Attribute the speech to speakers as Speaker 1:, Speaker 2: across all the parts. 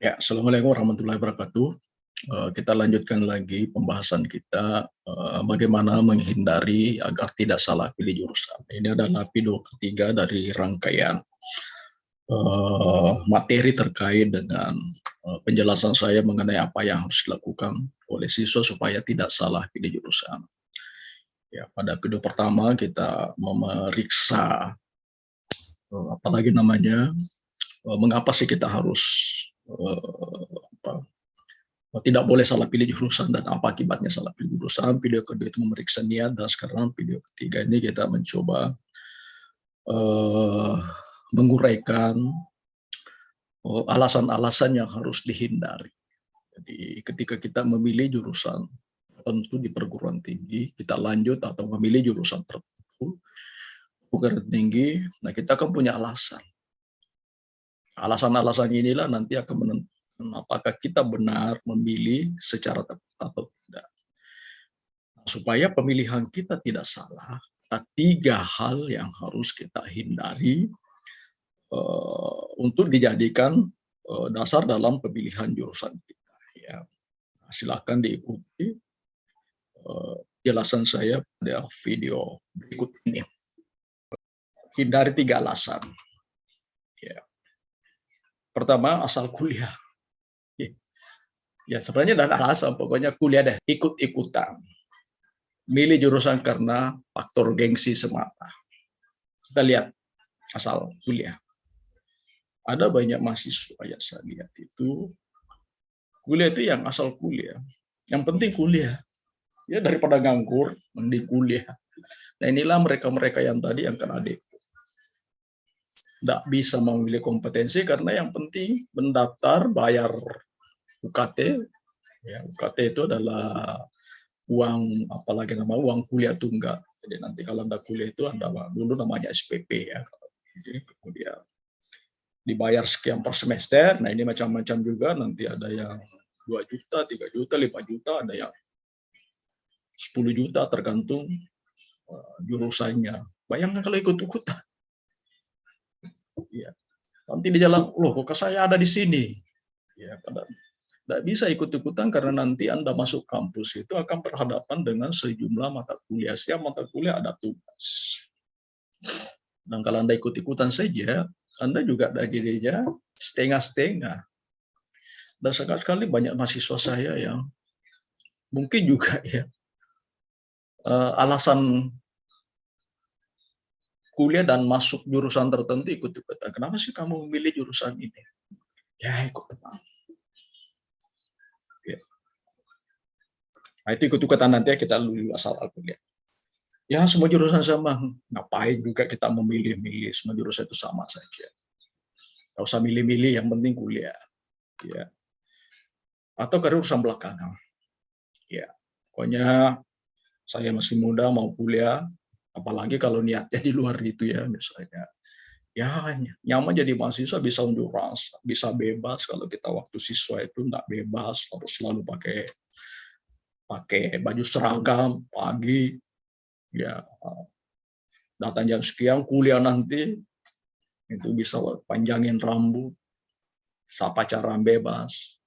Speaker 1: Ya, Assalamualaikum warahmatullahi wabarakatuh. Kita lanjutkan lagi pembahasan kita, bagaimana menghindari agar tidak salah pilih jurusan. Ini adalah video ketiga dari rangkaian materi terkait dengan penjelasan saya mengenai apa yang harus dilakukan oleh siswa supaya tidak salah pilih jurusan. Ya, pada video pertama kita memeriksa apalagi namanya, mengapa sih kita harus tidak boleh salah pilih jurusan dan apa akibatnya salah pilih jurusan. Video kedua itu memeriksa niat, dan sekarang video ketiga ini kita mencoba menguraikan alasan-alasan yang harus dihindari. Jadi ketika kita memilih jurusan tertentu di perguruan tinggi, kita lanjut atau memilih jurusan tertentu perguruan tinggi, nah kita akan punya alasan. Alasan-alasan inilah nanti akan menentukan apakah kita benar memilih secara tepat atau tidak. Nah, supaya pemilihan kita tidak salah, ada 3 hal yang harus kita hindari untuk dijadikan dasar dalam pemilihan jurusan kita. Ya. Nah, silakan diikuti jelasan saya pada video berikut ini. Hindari 3 alasan. Ya. Pertama, asal kuliah. Ya, sebenarnya ada alasan, pokoknya kuliah deh, ikut-ikutan. Milih jurusan karena faktor gengsi semata. Kita lihat asal kuliah. Ada banyak mahasiswa yang saya lihat itu, kuliah itu yang asal kuliah. Yang penting kuliah. Ya, daripada nganggur, mending kuliah. Nah, inilah mereka-mereka yang tadi yang kena DP. Tidak bisa memilih kompetensi karena yang penting mendaftar, bayar UKT. Ya, UKT itu adalah uang, apalagi nama uang kuliah tunggal. Jadi nanti kalau Anda kuliah itu Anda dulu namanya SPP ya. Jadi kemudian dibayar sekian per semester. Nah, ini macam-macam juga, nanti ada yang 2 juta, 3 juta, 5 juta, ada yang 10 juta tergantung jurusannya. Bayangkan kalau ikut-ikutan. Ya. Nanti di jalan, loh kok saya ada di sini. Ya, tidak bisa ikut-ikutan karena nanti Anda masuk kampus itu akan berhadapan dengan sejumlah mata kuliah. Setiap mata kuliah ada tugas. Dan kalau Anda ikut-ikutan saja, Anda juga ada jadinya setengah-setengah. Dan sekali banyak mahasiswa saya yang mungkin juga ya alasan kuliah dan masuk jurusan tertentu ikut-ikutan. Kenapa sih kamu memilih jurusan ini? Ya, ikut teman. Ya. Nah, itu ikut-ikutan nanti ya, kita lulus asal kuliah. Ya, semua jurusan sama. Ngapain juga kita memilih-milih, semua jurusan itu sama saja. Nggak usah milih-milih, yang penting kuliah. Ya. Atau ke urusan belakangan. Ya, pokoknya saya masih muda mau kuliah, apalagi kalau niatnya di luar itu ya, misalnya. Ya, nyaman jadi mahasiswa, bisa unjuk rasa, bisa bebas. Kalau kita waktu siswa itu nggak bebas, harus selalu pakai baju seragam pagi, ya datang jam sekian, kuliah nanti itu bisa panjangin rambut, pacaran bebas.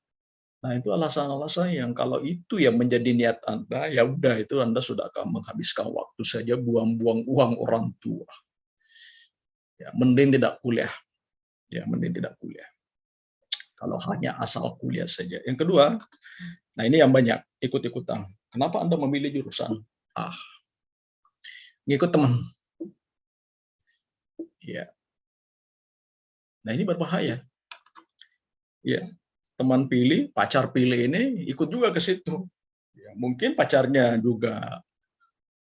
Speaker 1: Nah, itu alasan-alasan yang kalau itu yang menjadi niat Anda, ya udah itu Anda sudah akan menghabiskan waktu saja, buang-buang uang orang tua. Ya, mending tidak kuliah. Ya, mending tidak kuliah. Kalau hanya asal kuliah saja. Yang kedua, nah ini yang banyak ikut-ikutan. Kenapa Anda memilih jurusan A? Ngikut teman. Ya. Nah, ini berbahaya. Ya, teman pilih, pacar pilih ini ikut juga ke situ. Ya, mungkin pacarnya juga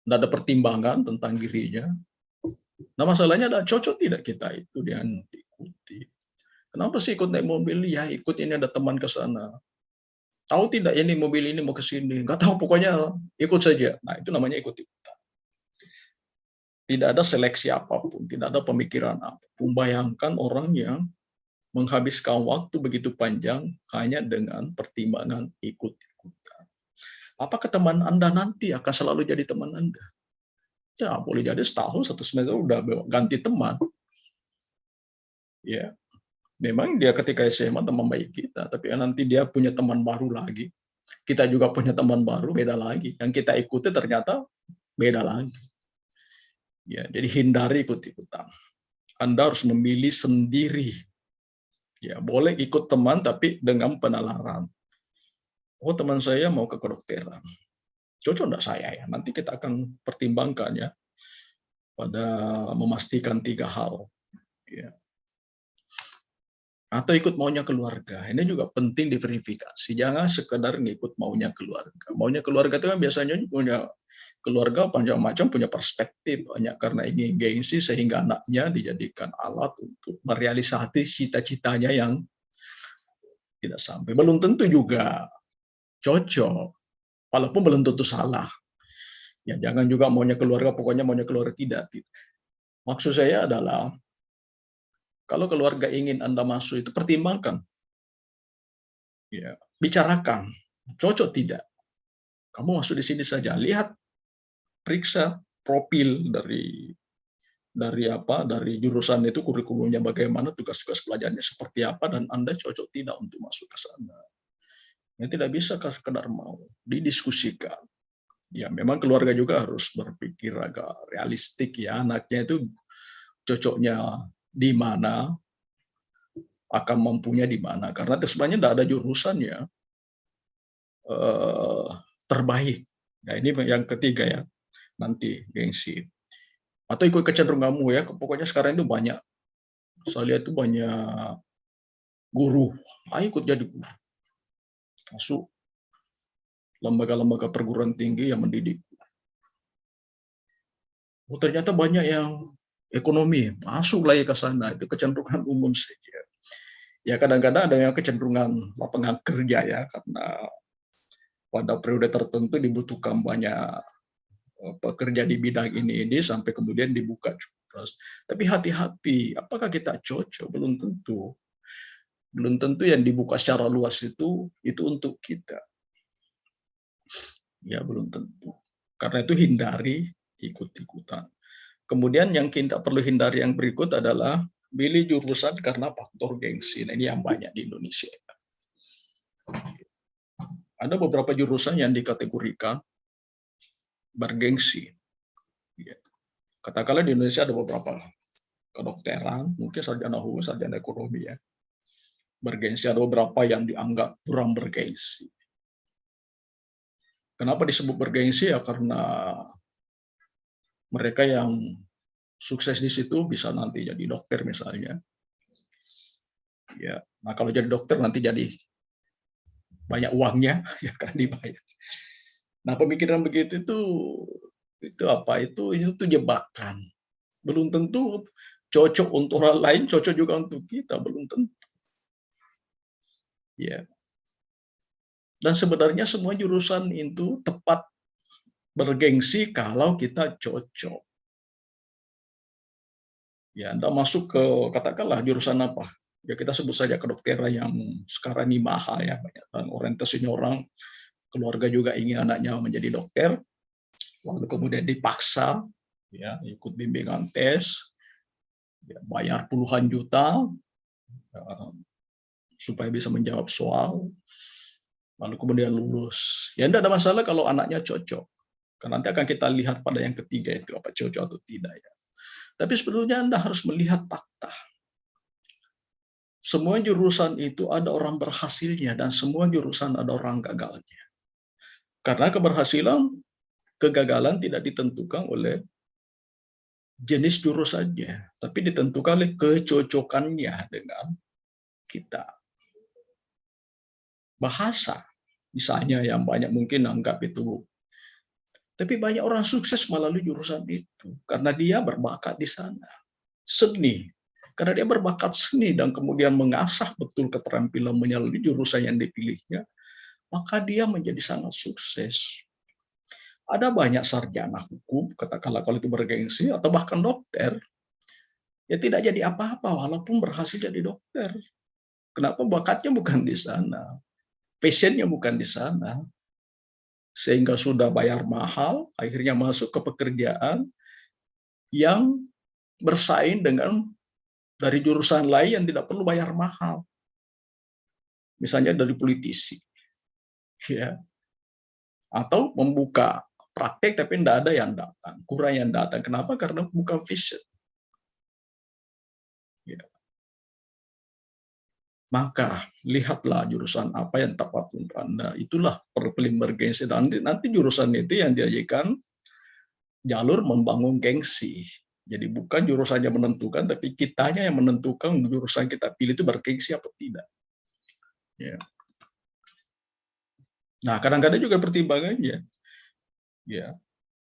Speaker 1: tidak ada pertimbangan tentang dirinya. Nah, masalahnya ada cocok tidak kita itu dengan diikuti. Kenapa sih ikut naik mobil? Ya ikut, ini ada teman ke sana. Tahu tidak ini mobil ini mau ke sini? Nggak tahu, pokoknya ikut saja. Nah, itu namanya ikut-ikutan. Tidak ada seleksi apapun, tidak ada pemikiran apapun. Bayangkan orang yang menghabiskan waktu begitu panjang hanya dengan pertimbangan ikut-ikutan. Apakah teman Anda nanti akan selalu jadi teman Anda? Ya, boleh jadi setahun, 1 semester udah ganti teman. Ya, Memang dia ketika SMA teman baik kita, tapi nanti dia punya teman baru lagi. Kita juga punya teman baru, beda lagi. Yang kita ikuti ternyata beda lagi. Ya, jadi hindari ikut-ikutan. Anda harus memilih sendiri. Ya, boleh ikut teman tapi dengan penalaran. Oh, teman saya mau ke kedokteran. Cocok enggak saya ya? Nanti kita akan pertimbangkan ya pada memastikan 3 hal. Ya. Atau ikut maunya keluarga. Ini juga penting diverifikasi. Jangan sekedar ngikut maunya keluarga. Maunya keluarga itu kan biasanya punya keluarga macam-macam, punya perspektif banyak karena ingin gengsi sehingga anaknya dijadikan alat untuk merealisasi cita-citanya yang tidak sampai. Belum tentu juga cocok, walaupun belum tentu salah. Ya jangan juga maunya keluarga, pokoknya maunya keluarga tidak. Maksud saya adalah kalau keluarga ingin Anda masuk itu pertimbangkan. Ya, bicarakan, cocok tidak. Kamu masuk di sini saja, lihat, periksa profil dari jurusan itu, kurikulumnya bagaimana, tugas-tugas pelajarannya seperti apa, dan Anda cocok tidak untuk masuk ke sana. Yang tidak bisa sekedar mau, didiskusikan. Ya, memang keluarga juga harus berpikir agak realistik ya, anaknya itu cocoknya di mana, akan mampunya di mana. Karena sebenarnya tidak ada jurusan ya terbaik. Nah ini yang ketiga ya, nanti gengsi. Atau ikut kecenderunganmu ya, pokoknya sekarang itu banyak, saya lihat itu banyak guru, ayo ikut jadi guru. Masuk lembaga-lembaga perguruan tinggi yang mendidik. Oh, ternyata banyak yang ekonomi, masuk lagi ke sana, itu kecenderungan umum saja. Ya kadang-kadang ada yang kecenderungan lapangan kerja ya, karena pada periode tertentu dibutuhkan banyak pekerja di bidang ini sampai kemudian dibuka jobdesk. Tapi hati-hati, apakah kita cocok? Belum tentu. Belum tentu yang dibuka secara luas itu untuk kita. Ya belum tentu. Karena itu hindari ikut-ikutan. Kemudian yang kita perlu hindari yang berikut adalah pilih jurusan karena faktor gengsi. Nah, ini yang banyak di Indonesia. Ada beberapa jurusan yang dikategorikan bergengsi. Ya. Katakanlah di Indonesia ada beberapa kedokteran, mungkin sarjana hukum, sarjana ekonomi ya. Bergengsi, ada beberapa yang dianggap kurang bergengsi. Kenapa disebut bergengsi ya? Karena mereka yang sukses di situ bisa nanti jadi dokter misalnya. Ya, nah kalau jadi dokter nanti jadi banyak uangnya ya kan dibayar. Nah pemikiran begitu itu apa? Itu jebakan. Belum tentu cocok untuk orang lain, cocok juga untuk kita, belum tentu. Ya. Dan sebenarnya semua jurusan itu tepat bergengsi kalau kita cocok. Ya, Anda masuk ke katakanlah jurusan apa? Ya kita sebut saja kedokteran yang sekarang ini mahal ya, banyak dan orientasinya orang keluarga juga ingin anaknya menjadi dokter, lalu kemudian dipaksa ya ikut bimbingan tes, ya, bayar puluhan juta ya, supaya bisa menjawab soal, lalu kemudian lulus. Ya tidak ada masalah kalau anaknya cocok. Karena nanti akan kita lihat pada yang ketiga itu apa cocok atau tidak ya. Tapi sebetulnya Anda harus melihat fakta. Semua jurusan itu ada orang berhasilnya dan semua jurusan ada orang gagalnya. Karena keberhasilan, kegagalan tidak ditentukan oleh jenis jurusannya, tapi ditentukan oleh kecocokannya dengan kita. Bahasa, misalnya yang banyak mungkin anggap itu. Tapi banyak orang sukses melalui jurusan itu, karena dia berbakat di sana. Seni, karena dia berbakat seni dan kemudian mengasah betul keterampilan melalui jurusan yang dipilihnya, maka dia menjadi sangat sukses. Ada banyak sarjana hukum, katakanlah kalau itu bergengsi, atau bahkan dokter, ya tidak jadi apa-apa walaupun berhasil jadi dokter. Kenapa? Bakatnya bukan di sana, passionnya bukan di sana, sehingga sudah bayar mahal, akhirnya masuk ke pekerjaan yang bersaing dengan dari jurusan lain yang tidak perlu bayar mahal. Misalnya dari politisi. Ya. Atau membuka praktek tapi tidak ada yang datang, kurang yang datang. Kenapa? Karena bukan vision. Ya. Maka lihatlah jurusan apa yang tepat untuk Anda. Itulah paling bergengsi. Nanti jurusan itu yang dijadikan jalur membangun gengsi. Jadi bukan jurusannya menentukan, tapi kitanya yang menentukan jurusan kita pilih itu bergengsi apa tidak. Ya. Nah, kadang-kadang juga pertimbangannya. Ya.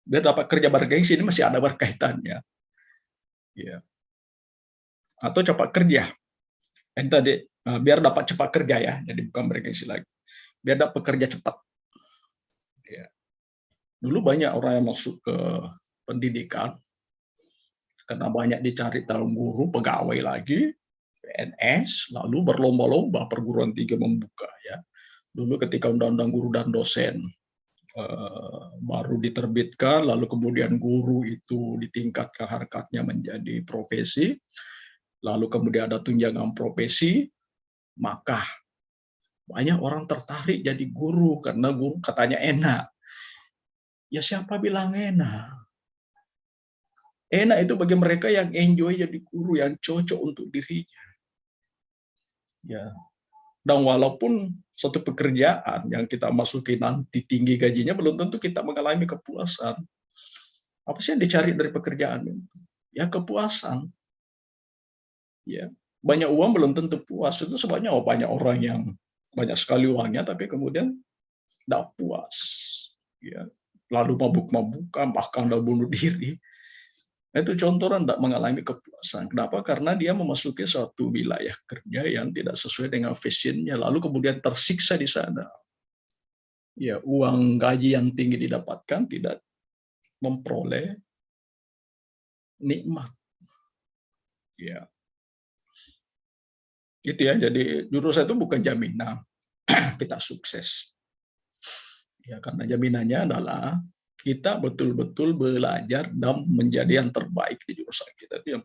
Speaker 1: Dia dapat kerja bergengsi ini masih ada berkaitannya. Ya. Atau cepat kerja. Yang tadi biar dapat cepat kerja ya, jadi bukan bergengsi lagi. Biar dapat kerja cepat. Ya. Dulu banyak orang yang masuk ke pendidikan karena banyak dicari calon guru, pegawai lagi, PNS, lalu berlomba-lomba perguruan tinggi membuka ya. Dulu ketika undang-undang guru dan dosen baru diterbitkan, lalu kemudian guru itu ditingkatkan harkatnya menjadi profesi, lalu kemudian ada tunjangan profesi, maka banyak orang tertarik jadi guru karena guru katanya enak. Ya siapa bilang enak? Enak itu bagi mereka yang enjoy jadi guru, yang cocok untuk dirinya. Ya. Dan walaupun suatu pekerjaan yang kita masuki nanti tinggi gajinya, belum tentu kita mengalami kepuasan. Apa sih yang dicari dari pekerjaan itu? Ya kepuasan. Ya. Banyak uang belum tentu puas. Itu sebabnya banyak orang yang banyak sekali uangnya, tapi kemudian tidak puas. Ya. Lalu mabuk-mabukan, bahkan udah bunuh diri. Itu contoh orang tidak mengalami kepuasan. Kenapa? Karena dia memasuki suatu wilayah kerja yang tidak sesuai dengan visionnya, lalu kemudian tersiksa di sana. Ya, uang gaji yang tinggi didapatkan tidak memperoleh nikmat. Ya, gitu ya. Jadi jurusan itu bukan jaminan kita sukses. Ya, karena jaminannya adalah kita betul-betul belajar dan menjadi yang terbaik di jurusan kita. Itu yang